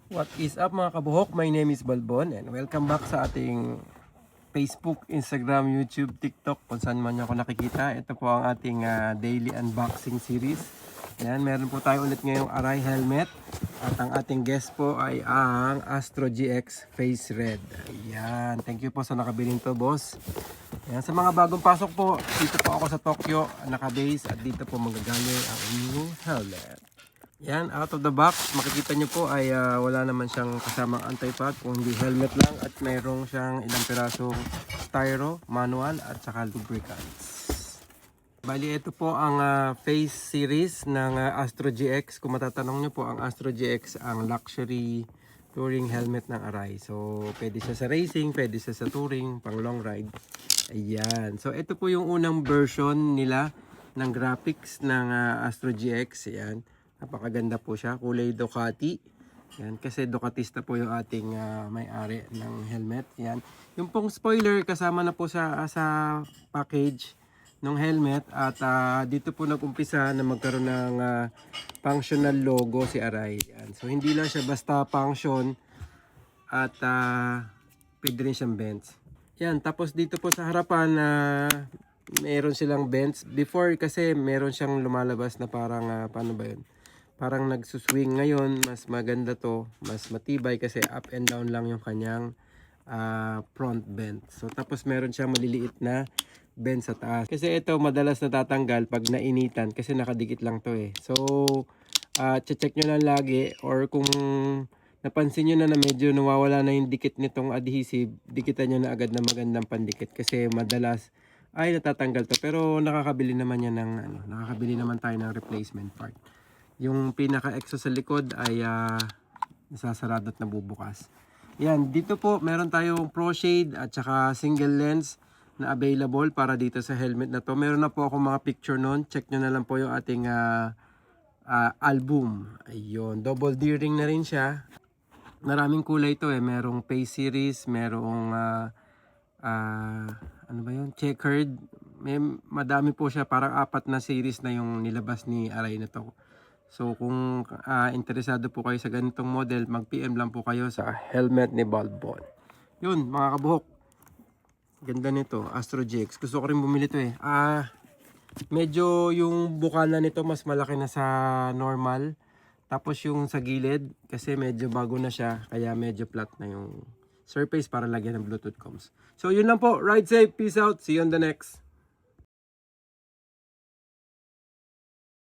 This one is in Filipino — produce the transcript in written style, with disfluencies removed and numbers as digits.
What is up mga kabuhok? My name is Balbon and welcome back sa ating Facebook, Instagram, YouTube, TikTok kung saan man nyo ako nakikita. Ito po ang ating daily unboxing series. Ayan, meron po tayo ulit ngayong Arai helmet at ang ating guest po ay ang Astro GX Face Red. Ayan, thank you po sa nakabiling to, boss. Ayan, sa mga bagong pasok po, dito po ako sa Tokyo, nakabase at dito po magagaling ang inyong helmet. Yan, out of the box, makikita nyo po ay wala naman siyang kasamang anti-pot, kundi helmet lang at mayroong siyang ilang pirasong styro, manual at saka lubricants. Bali, ito po ang face series ng Astro GX. Kung matatanong nyo po, ang Astro GX ang luxury touring helmet ng Arai. So, pwede siya sa racing, pwede siya sa touring, pang long ride. Ayan. So, ito po yung unang version nila ng graphics ng Astro GX. Ayan. Napakaganda po siya, kulay Ducati. Yan, kasi Ducatista po yung ating may-ari ng helmet. Yan. Yung pong spoiler kasama na po sa package ng helmet at dito po nag-umpisa na magkaroon ng functional logo si Arai. Yan. So hindi lang siya basta function at pwede rin siyang vents. Yan, tapos dito po sa harapan meron silang vents. Before kasi meron siyang lumalabas na parang paano ba yun? Parang nagsuswing. Ngayon mas maganda to, mas matibay kasi up and down lang yung kanyang front vent. So tapos meron siyang maliliit na vent sa taas. Kasi ito madalas natatanggal pag nainitan kasi nakadikit lang to eh. So check nyo lang lagi, or kung napansin nyo na medyo nawawala na yung dikit nitong adhesive, dikitan nyo na agad na magandang pandikit kasi madalas ay natatanggal to. Pero nakakabili naman yan ng nakakabili naman tayo ng replacement part. Yung pinaka-exhaust sa likod ay nasasarado at nabubukas. Yan, dito po meron tayong Pro Shade at saka single lens na available para dito sa helmet na to. Meron na po ako mga picture noon. Check nyo na lang po yung ating album. Ayun, double D-ring na rin siya. Maraming kulay to eh. Merong Face Series, merong ano ba yun? Checkered. Madami po siya. Parang 4 na series na yung nilabas ni Arai na to. So kung interesado po kayo sa ganitong model, mag-PM lang po kayo sa helmet ni Balbon. Yun mga kabuhok. Ganda nito, Astro GX. Gusto ko rin bumili to eh. Medyo yung bukana nito mas malaki na sa normal. Tapos yung sa gilid, kasi medyo bago na siya, kaya medyo flat na yung surface para lagyan ng Bluetooth comms. So yun lang po. Ride safe. Peace out. See you on the next.